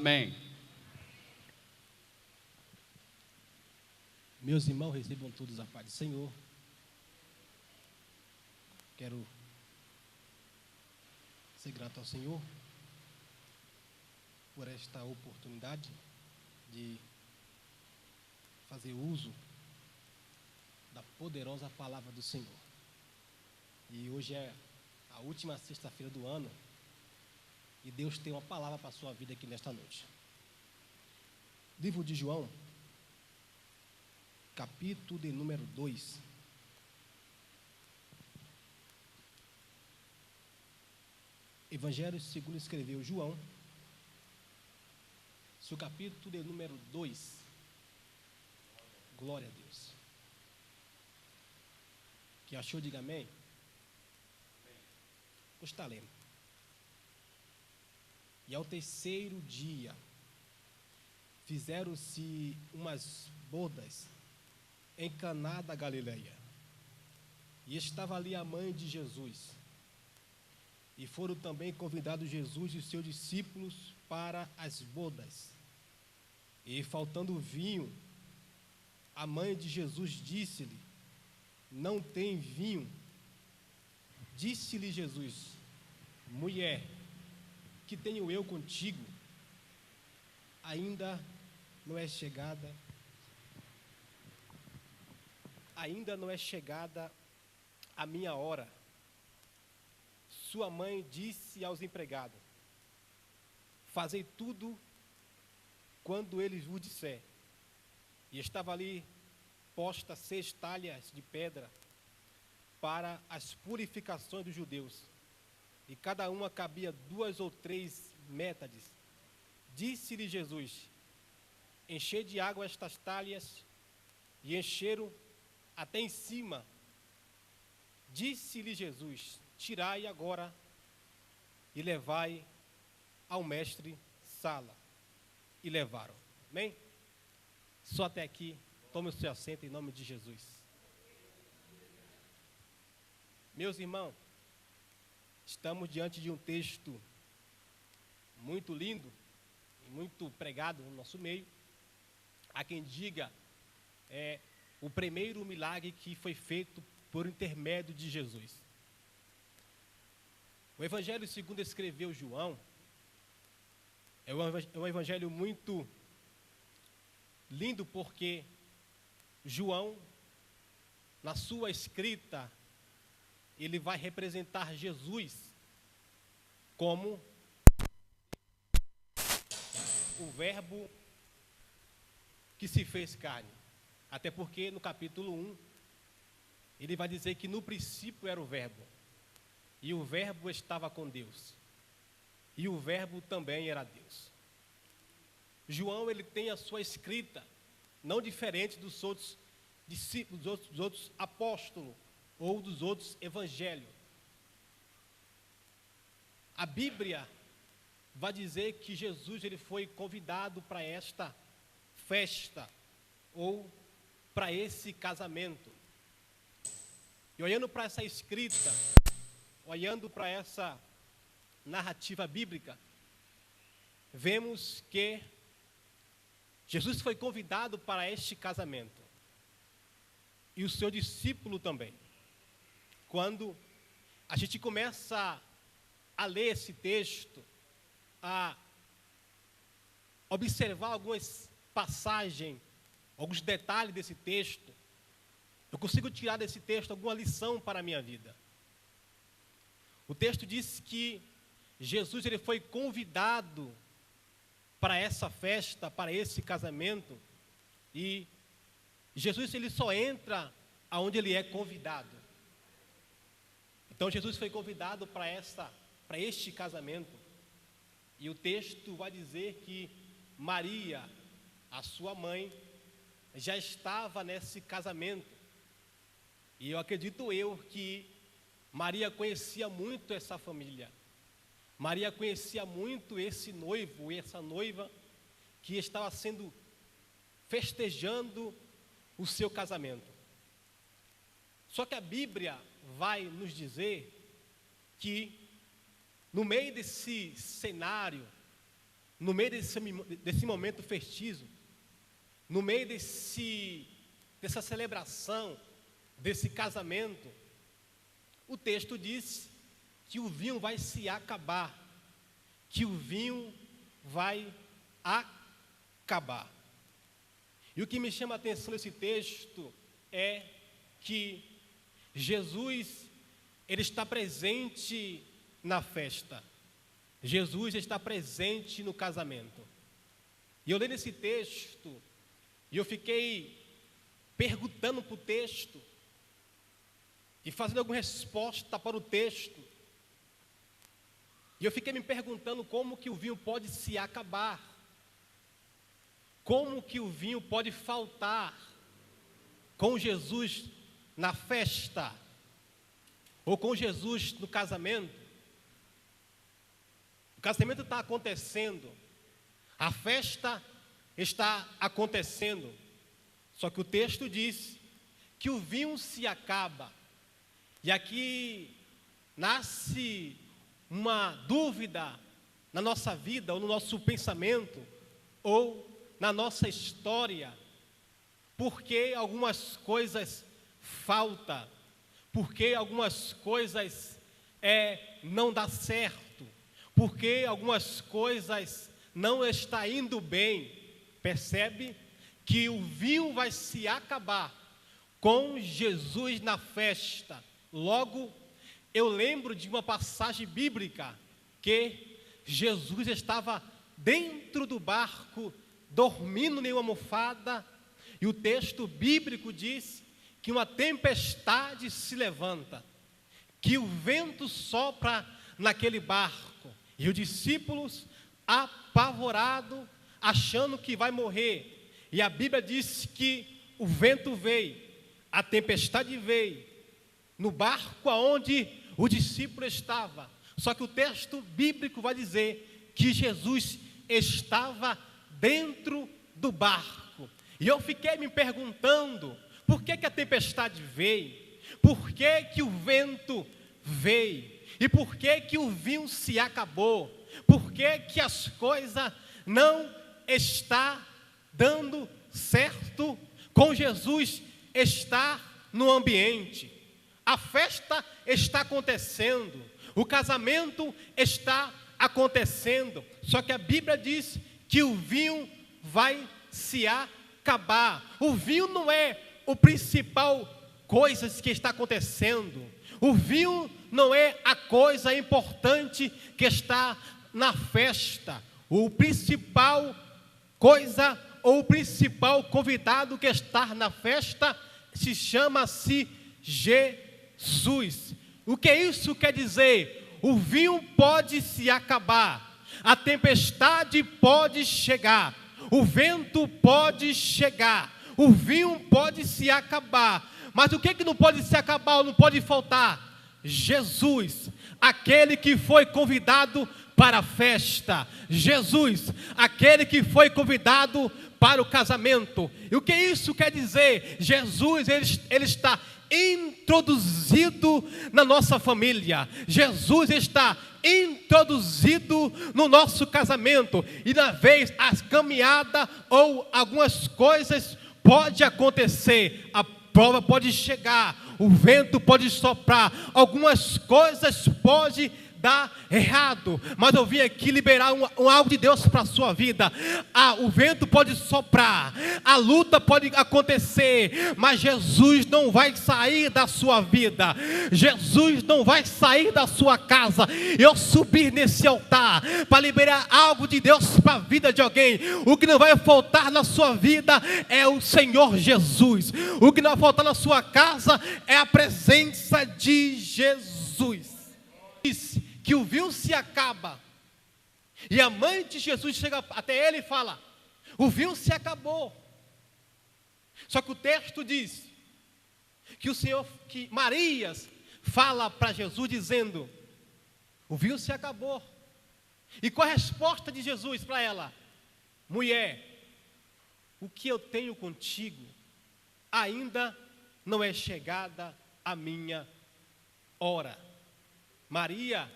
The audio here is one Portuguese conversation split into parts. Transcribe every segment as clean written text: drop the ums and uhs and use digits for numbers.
Amém. Meus irmãos, recebam todos a paz do Senhor. Quero ser grato ao Senhor por esta oportunidade de fazer uso da poderosa palavra do Senhor. E hoje é a última sexta-feira do ano e Deus tem uma palavra para a sua vida aqui nesta noite. Livro de João, capítulo de número 2. Evangelho segundo escreveu João, seu capítulo de número 2. Glória a Deus. Que achou, diga amém. Está lendo. E ao terceiro dia, fizeram-se umas bodas em Caná da Galileia. E estava ali a mãe de Jesus. E foram também convidados Jesus e os seus discípulos para as bodas. E faltando vinho, a mãe de Jesus disse-lhe: não tem vinho. Disse-lhe Jesus: mulher, que tenho eu contigo? Ainda não é chegada a minha hora. Sua mãe disse aos empregados: fazei tudo quando ele vos disser. E estava ali posta 6 talhas de pedra para as purificações dos judeus, e cada uma cabia 2 ou 3 métades. Disse-lhe Jesus: enchei de água estas talhas, e encheram até em cima. Disse-lhe Jesus: tirai agora e levai ao mestre Sala. E levaram. Amém? Só até aqui. Tome o seu assento em nome de Jesus. Meus irmãos, estamos diante de um texto muito lindo e muito pregado no nosso meio. Há quem diga o primeiro milagre que foi feito por intermédio de Jesus. O Evangelho segundo escreveu João é um evangelho muito lindo, porque João, na sua escrita, ele vai representar Jesus como o verbo que se fez carne. Até porque no capítulo 1, ele vai dizer que no princípio era o verbo, e o verbo estava com Deus, e o verbo também era Deus. João, ele tem a sua escrita não diferente dos outros discípulos, dos outros apóstolos ou dos outros evangelhos. A Bíblia vai dizer que Jesus, ele foi convidado para esta festa ou para esse casamento. E olhando para essa escrita, olhando para essa narrativa bíblica, vemos que Jesus foi convidado para este casamento. E o seu discípulo também. Quando a gente começa a ler esse texto, a observar algumas passagens, alguns detalhes desse texto, eu consigo tirar desse texto alguma lição para a minha vida. O texto diz que Jesus, ele foi convidado para essa festa, para esse casamento, e Jesus, ele só entra aonde ele é convidado. Então Jesus foi convidado para este casamento, e o texto vai dizer que Maria, a sua mãe, já estava nesse casamento. E eu acredito que Maria conhecia muito essa família. Maria conhecia muito esse noivo e essa noiva que estava festejando o seu casamento. Só que a Bíblia vai nos dizer que no meio desse cenário, no meio desse momento festivo, no meio dessa celebração, desse casamento, o texto diz que o vinho vai se acabar, que o vinho vai acabar. E o que me chama a atenção nesse texto é que Jesus, ele está presente na festa. Jesus está presente no casamento. E eu lendo esse texto, e eu fiquei perguntando para o texto, e fazendo alguma resposta para o texto. E eu fiquei me perguntando como que o vinho pode se acabar. Como que o vinho pode faltar com Jesus na festa, ou com Jesus no casamento? O casamento está acontecendo, a festa está acontecendo, só que o texto diz que o vinho se acaba. E aqui nasce uma dúvida na nossa vida, ou no nosso pensamento, ou na nossa história. Por que algumas coisas faltam? Por que algumas coisas não dá certo? Por que algumas coisas não está indo bem? Percebe que o vinho vai se acabar com Jesus na festa. Logo, eu lembro de uma passagem bíblica que Jesus estava dentro do barco, dormindo em uma almofada, e o texto bíblico diz que uma tempestade se levanta, que o vento sopra naquele barco, e os discípulos, apavorados, achando que vai morrer, e a Bíblia diz que o vento veio, a tempestade veio, no barco aonde o discípulo estava. Só que o texto bíblico vai dizer que Jesus estava dentro do barco. E eu fiquei me perguntando, por que a tempestade veio? Por que o vento veio? E por que o vinho se acabou? Por que as coisas não estão dando certo com Jesus estar no ambiente? A festa está acontecendo, o casamento está acontecendo, só que a Bíblia diz que o vinho vai se acabar. O vinho não é o principal coisa que está acontecendo, o vinho não é a coisa importante que está na festa. O principal coisa, ou o principal convidado que está na festa, chama-se Jesus. O que isso quer dizer? O vinho pode se acabar, a tempestade pode chegar, o vento pode chegar, o vinho pode se acabar, mas o que não pode se acabar ou não pode faltar? Jesus, aquele que foi convidado para a festa. Jesus, aquele que foi convidado para o casamento. E o que isso quer dizer? Jesus, ele está introduzido na nossa família. Jesus está introduzido no nosso casamento. E na vez as caminhadas ou algumas coisas pode acontecer, a prova pode chegar, o vento pode soprar, algumas coisas pode dar errado, mas eu vim aqui liberar algo de Deus para a sua vida. O vento pode soprar, a luta pode acontecer, mas Jesus não vai sair da sua vida, Jesus não vai sair da sua casa. Eu subir nesse altar para liberar algo de Deus para a vida de alguém. O que não vai faltar na sua vida é o Senhor Jesus. O que não vai faltar na sua casa é a presença de Jesus. Que o vinho se acaba, e a mãe de Jesus chega até ele e fala: o vinho se acabou. Só que o texto diz que Marias fala para Jesus dizendo: o vinho se acabou. E qual a resposta de Jesus para ela? Mulher, o que eu tenho contigo ainda não é chegada a minha hora. Maria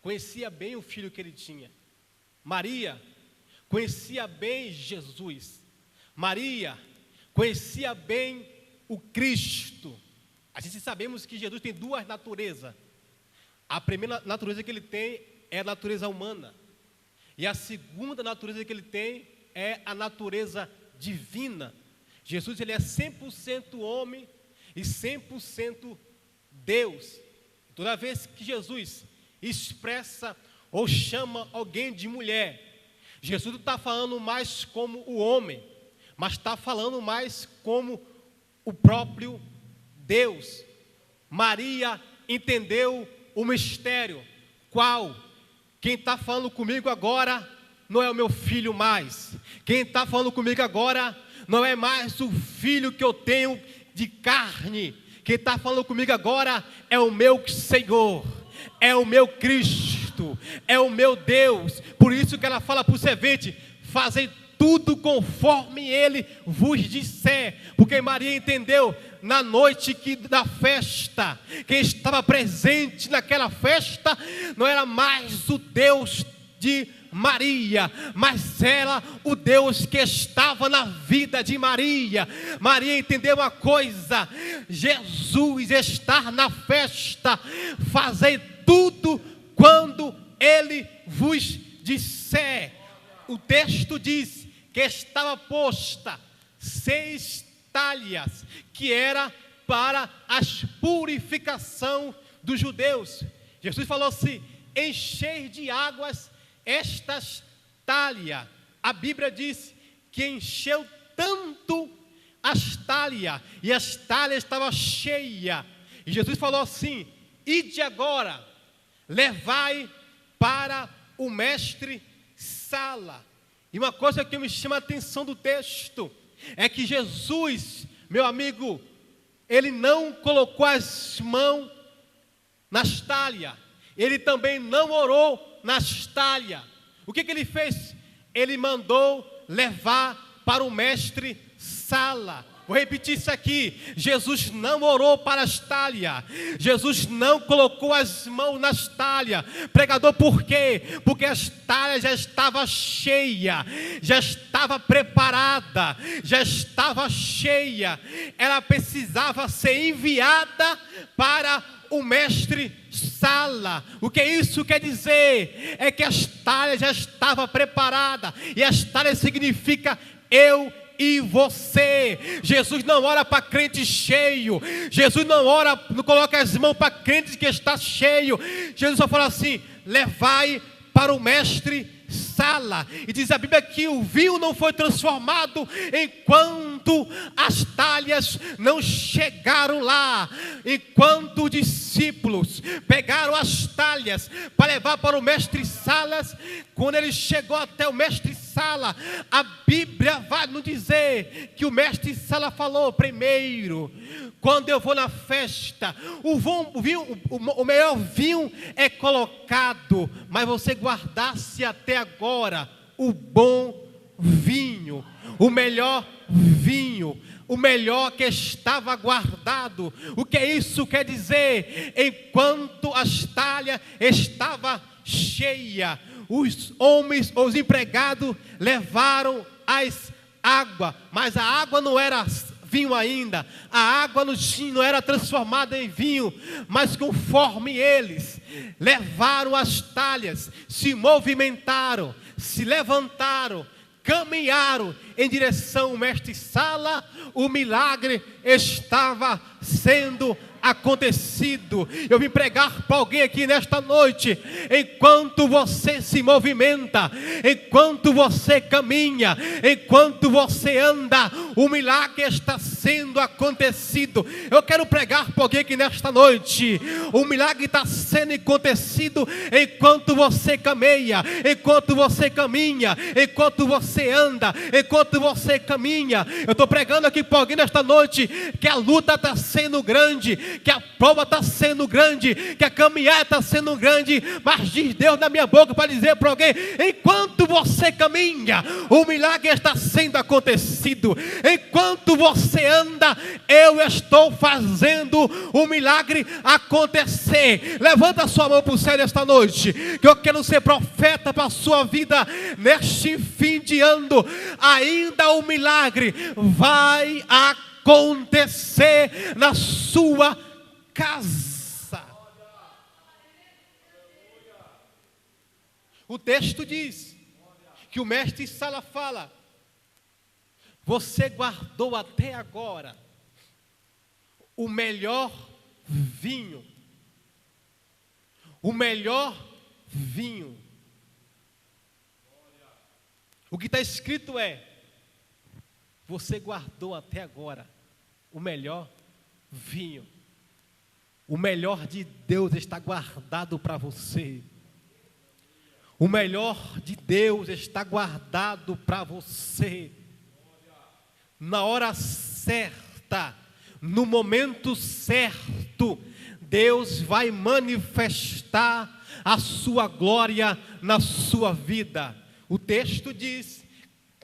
conhecia bem o filho que ele tinha. Maria conhecia bem Jesus. Maria conhecia bem o Cristo. A gente sabemos que Jesus tem duas naturezas. A primeira natureza que ele tem é a natureza humana. E a segunda natureza que ele tem é a natureza divina. Jesus, ele é 100% homem e 100% Deus. Toda vez que Jesus expressa ou chama alguém de mulher, Jesus não está falando mais como o homem, mas está falando mais como o próprio Deus. Maria entendeu o mistério. Qual? Quem está falando comigo agora não é o meu filho mais. Quem está falando comigo agora não é mais o filho que eu tenho de carne. Quem está falando comigo agora é o meu Senhor, é o meu Cristo, é o meu Deus. Por isso que ela fala para o servente: fazei tudo conforme ele vos disser. Porque Maria entendeu, na noite da festa, quem estava presente naquela festa não era mais o Deus de Maria, mas era o Deus que estava na vida de Maria. Maria entendeu uma coisa: Jesus está na festa. Fazei tudo quando ele vos disser. O texto diz que estava posta 6 talhas, que era para a purificação dos judeus. Jesus falou assim: encher de águas estas talhas. A Bíblia diz que encheu tanto as talhas, e as talhas estavam cheias. E Jesus falou assim: ide agora, levai para o mestre Sala. E uma coisa que me chama a atenção do texto é que Jesus, meu amigo, ele não colocou as mãos nas talhas. Ele também não orou nas talhas. O que ele fez? Ele mandou levar para o mestre Sala. Vou repetir isso aqui: Jesus não orou para as talhas, Jesus não colocou as mãos nas talhas. Pregador, por quê? Porque as talhas já estavam cheias, já estava preparada, já estava cheia. Ela precisava ser enviada para o mestre Sala. O que isso quer dizer? É que as talhas já estavam preparadas, e as talhas significa eu e você. Jesus não ora para crente cheio. Jesus não ora, não coloca as mãos para crente que está cheio. Jesus só fala assim: levai para o mestre Sala. E diz a Bíblia que o vinho não foi transformado enquanto as talhas não chegaram lá. Enquanto os discípulos pegaram as talhas para levar para o mestre Salas, quando ele chegou até o mestre Sala, a Bíblia vai nos dizer que o mestre Sala falou: primeiro, quando eu vou na festa, o melhor vinho é colocado, mas você guardasse até agora o bom vinho, o melhor vinho, o melhor que estava guardado. O que isso quer dizer? Enquanto as talhas estavam cheias, os homens, os empregados levaram as águas, mas a água não era vinho ainda, a água não era transformada em vinho, mas conforme eles levaram as talhas, se movimentaram, se levantaram, caminharam em direção ao mestre Sala, o milagre estava sendo acontecido. Eu vim pregar para alguém aqui nesta noite: enquanto você se movimenta, enquanto você caminha, enquanto você anda, o milagre está sendo acontecido. Eu quero pregar para alguém aqui nesta noite: o milagre está sendo acontecido enquanto você caminha, enquanto você caminha, enquanto você anda, enquanto você caminha. Eu estou pregando aqui para alguém nesta noite que a luta está sendo grande, que a prova está sendo grande, que a caminhada está sendo grande, mas diz Deus na minha boca para dizer para alguém: enquanto você caminha, o milagre está sendo acontecido. enquanto você anda, eu estou fazendo o milagre acontecer. Levanta a sua mão para o céu nesta noite, que eu quero ser profeta para a sua vida neste fim de ano. Ainda o milagre vai acontecer na sua casa. O texto diz que o mestre Sala fala: você guardou até agora o melhor vinho. O melhor vinho. O que está escrito é: você guardou até agora o melhor vinho. O melhor de Deus está guardado para você. O melhor de Deus está guardado para você. Na hora certa, no momento certo, Deus vai manifestar a sua glória na sua vida. O texto diz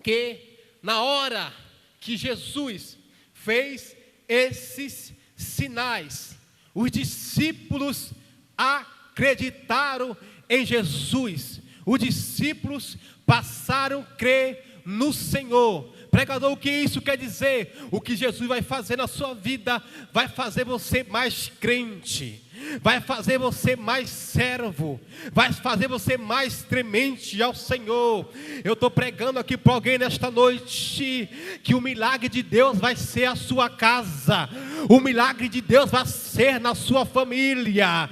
que na hora que Jesus fez esses sinais, os discípulos acreditaram em Jesus. Os discípulos passaram a crer no Senhor. Pregador, o que isso quer dizer? O que Jesus vai fazer na sua vida vai fazer você mais crente, vai fazer você mais servo, vai fazer você mais temente ao Senhor. Eu estou pregando aqui para alguém nesta noite que o milagre de Deus vai ser a sua casa, o milagre de Deus vai ser na sua família.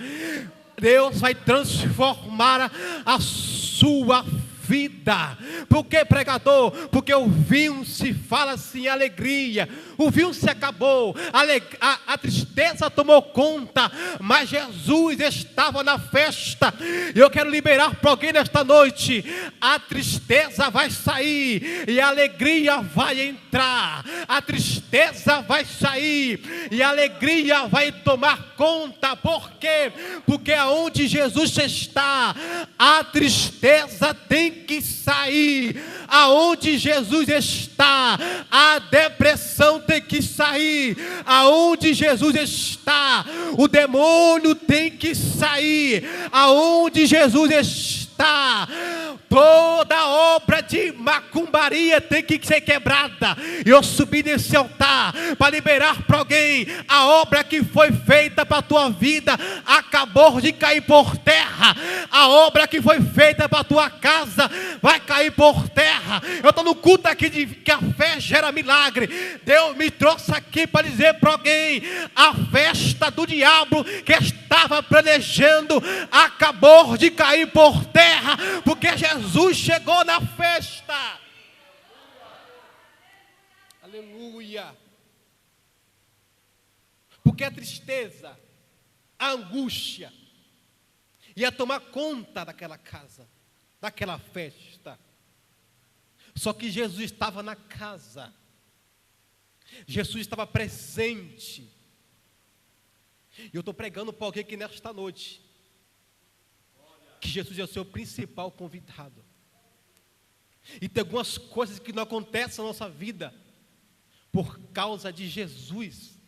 Deus vai transformar a sua vida. Por que, pregador? Porque o vinho se fala assim, alegria. O vinho se acabou, a tristeza tomou conta, mas Jesus estava na festa. Eu quero liberar para alguém nesta noite: a tristeza vai sair e a alegria vai entrar. A tristeza vai sair e a alegria vai tomar conta. Por quê? Porque aonde Jesus está, a tristeza tem que sair. Aonde Jesus está, a depressão tem que sair. Aonde Jesus está, o demônio tem que sair. Aonde Jesus está, toda obra de macumbaria tem que ser quebrada. Eu subi nesse altar para liberar para alguém: a obra que foi feita para a tua vida acabou de cair por terra. A obra que foi feita para a tua casa vai cair por terra. Eu estou no culto aqui de que a fé gera milagre. Deus me trouxe aqui para dizer para alguém: a festa do diabo que estava planejando acabou de cair por terra, porque Jesus chegou na festa. Aleluia. Porque a tristeza, a angústia ia tomar conta daquela casa, daquela festa. Só que Jesus estava na casa. Jesus estava presente. E eu estou pregando para alguém aqui nesta noite que Jesus é o seu principal convidado. E tem algumas coisas que não acontecem na nossa vida por causa de Jesus,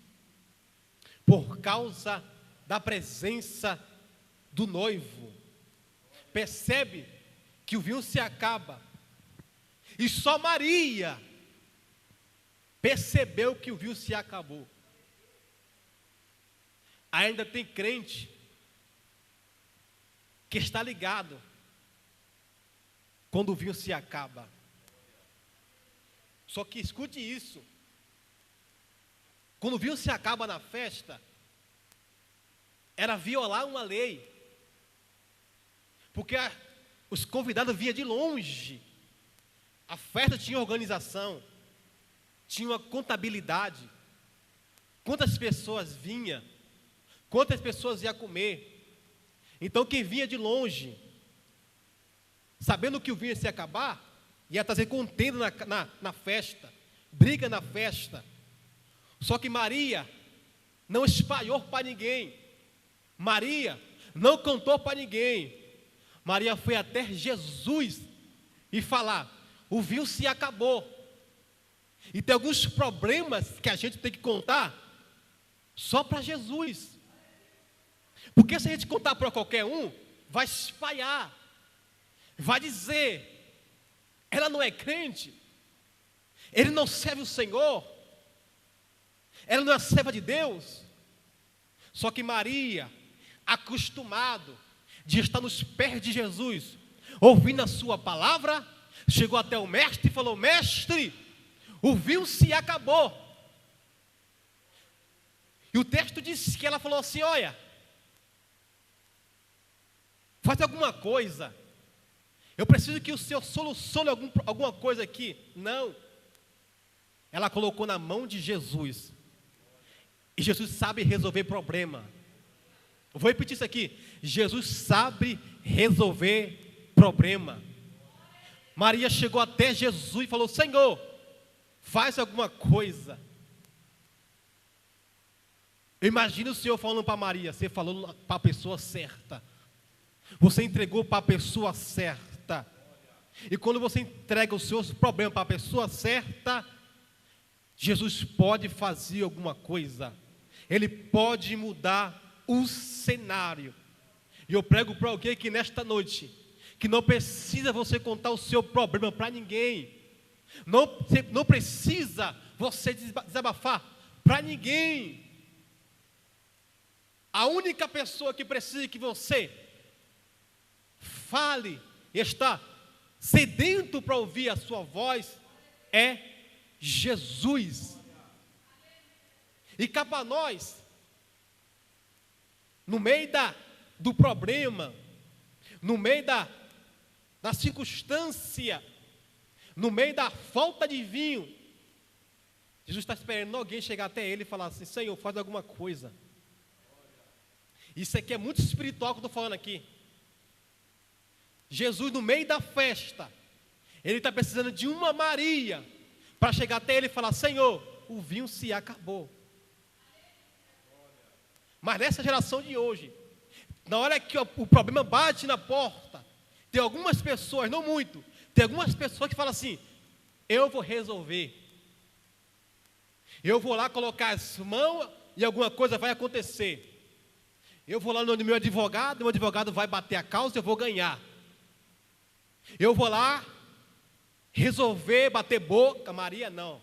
por causa da presença do noivo. Percebe que o vinho se acaba e só Maria percebeu que o vinho se acabou. Ainda tem crente que está ligado quando o vinho se acaba. Só que escute isso: quando o vinho se acaba na festa, era violar uma lei, porque os convidados vinham de longe. A festa tinha organização, tinha uma contabilidade, quantas pessoas vinham, quantas pessoas iam comer. Então quem vinha de longe, sabendo que o vinho ia se acabar, ia trazer contenda na festa, briga na festa. Só que Maria não espalhou para ninguém, Maria não contou para ninguém. Maria foi até Jesus e falar: o vinho se acabou. E tem alguns problemas que a gente tem que contar só para Jesus. Porque se a gente contar para qualquer um, vai espalhar. Vai dizer, ela não é crente, ele não serve o Senhor, ela não é serva de Deus. Só que Maria, acostumado de estar nos pés de Jesus, ouvindo a sua palavra, chegou até o mestre e falou: mestre, o vinho se acabou. E o texto diz que ela falou assim: olha, faz alguma coisa, eu preciso que o Senhor solucione alguma coisa aqui. Não, ela colocou na mão de Jesus, e Jesus sabe resolver problema. Eu vou repetir isso aqui: Jesus sabe resolver problema. Maria chegou até Jesus e falou: Senhor, faz alguma coisa. Eu imagino o Senhor falando para Maria: você falou para a pessoa certa, você entregou para a pessoa certa. E quando você entrega os seus problemas para a pessoa certa, Jesus pode fazer alguma coisa, Ele pode mudar o cenário. E eu prego para alguém aqui nesta noite, que não precisa você contar o seu problema para ninguém, não precisa você desabafar para ninguém. A única pessoa que precisa que você fale e está sedento para ouvir a sua voz é Jesus. E cá para nós, no meio do problema, no meio da circunstância, no meio da falta de vinho, Jesus está esperando alguém chegar até Ele e falar assim: Senhor, faz alguma coisa. Isso aqui é muito espiritual que eu estou falando aqui. Jesus, no meio da festa, Ele está precisando de uma Maria para chegar até Ele e falar: Senhor, o vinho se acabou. Mas nessa geração de hoje, na hora que o problema bate na porta, tem algumas pessoas, não muito, tem algumas pessoas que falam assim: eu vou resolver, eu vou lá colocar as mãos e alguma coisa vai acontecer. Eu vou lá no meu advogado vai bater a causa e eu vou ganhar. Eu vou lá resolver, bater boca. Maria não.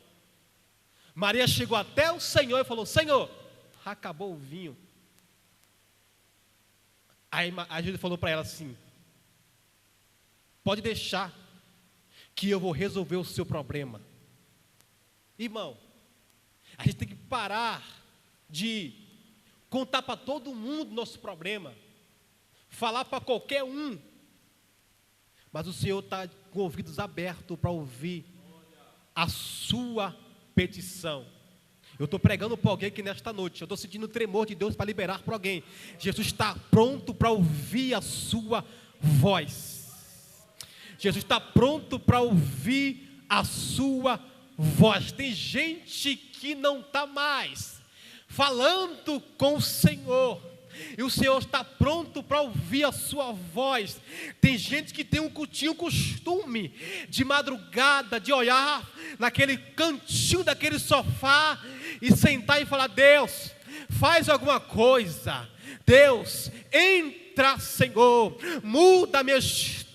Maria chegou até o Senhor e falou: Senhor, acabou o vinho. Aí Jesus falou para ela assim: pode deixar que eu vou resolver o seu problema. Irmão, a gente tem que parar de contar para todo mundo nosso problema, falar para qualquer um. Mas o Senhor está com ouvidos abertos para ouvir a sua petição. Eu estou pregando para alguém que nesta noite, eu estou sentindo o tremor de Deus para liberar para alguém. Jesus está pronto para ouvir a sua voz. Jesus está pronto para ouvir a sua voz. Tem gente que não está mais falando com o Senhor, e o Senhor está pronto para ouvir a sua voz. Tem gente que tem um costume de madrugada, de olhar naquele cantinho daquele sofá e sentar e falar: Deus, faz alguma coisa. Deus, entra, Senhor, muda a minha história.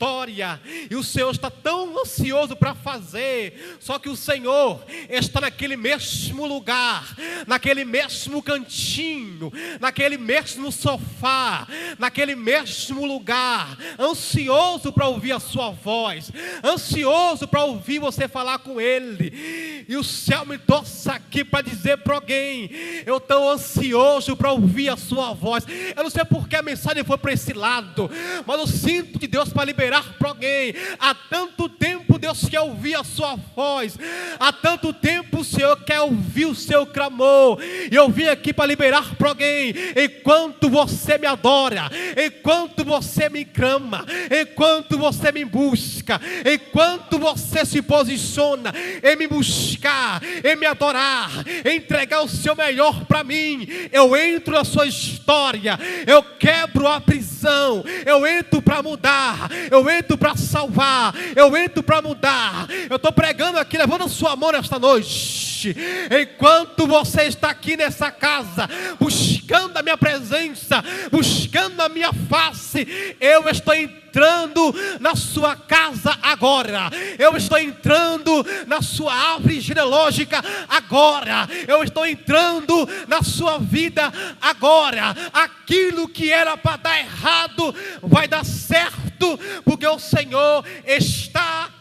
E o Senhor está tão ansioso para fazer, só que o Senhor está naquele mesmo lugar, naquele mesmo cantinho, naquele mesmo sofá, naquele mesmo lugar, ansioso para ouvir a sua voz, ansioso para ouvir você falar com Ele. E o céu me trouxe aqui para dizer para alguém: eu estou ansioso para ouvir a sua voz. Eu não sei porque a mensagem foi para esse lado, mas eu sinto de Deus para liberar para alguém. Há tanto tempo Deus quer ouvir a sua voz, há tanto tempo o Senhor quer ouvir o seu clamor, e eu vim aqui para liberar para alguém. Enquanto você me adora, enquanto você me clama, enquanto você me busca, enquanto você se posiciona em me buscar, em me adorar, em entregar o seu melhor para mim, eu entro na sua história, eu quebro a prisão, eu entro para mudar, eu entro para salvar, eu entro para mudar mudar. Eu estou pregando aqui, levando a sua mão nesta noite. Enquanto você está aqui nessa casa, buscando a minha presença, buscando a minha face, eu estou entrando na sua casa agora. Eu estou entrando na sua árvore genealógica agora. Eu estou entrando na sua vida agora. Aquilo que era para dar errado vai dar certo, porque o Senhor está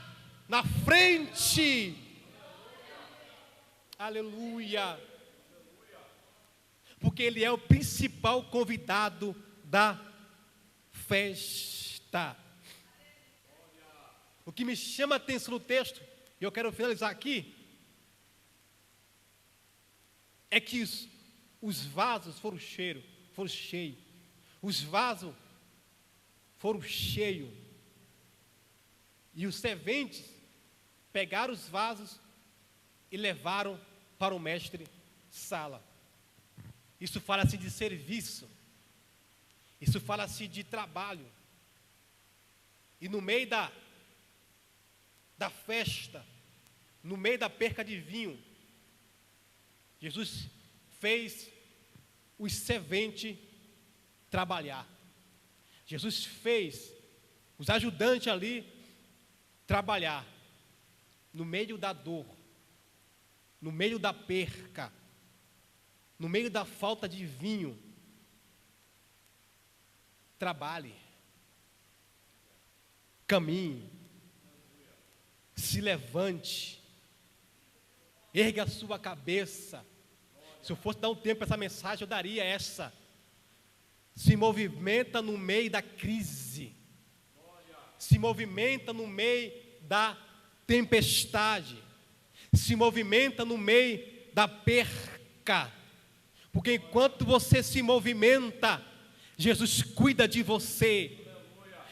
na frente. Aleluia. Porque Ele é o principal convidado da festa. O que me chama a atenção no texto, e eu quero finalizar aqui, é que os vasos foram cheios. Os vasos foram cheios. E os serventes pegaram os vasos e levaram para o mestre Sala. Isso fala-se de serviço. Isso fala-se de trabalho. E no meio da festa, no meio da perca de vinho, Jesus fez os serventes trabalhar. Jesus fez os ajudantes ali trabalhar. No meio da dor, no meio da perca, no meio da falta de vinho, trabalhe, caminhe, se levante, erga a sua cabeça. Se eu fosse dar um tempo para essa mensagem, eu daria essa. Se movimenta no meio da crise, se movimenta no meio da tempestade, se movimenta no meio da perca, porque enquanto você se movimenta, Jesus cuida de você.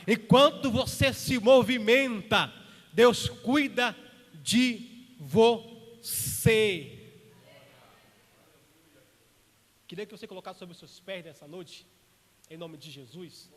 Enquanto você se movimenta, Deus cuida de você. Queria que você colocasse sobre os seus pés nessa noite, em nome de Jesus.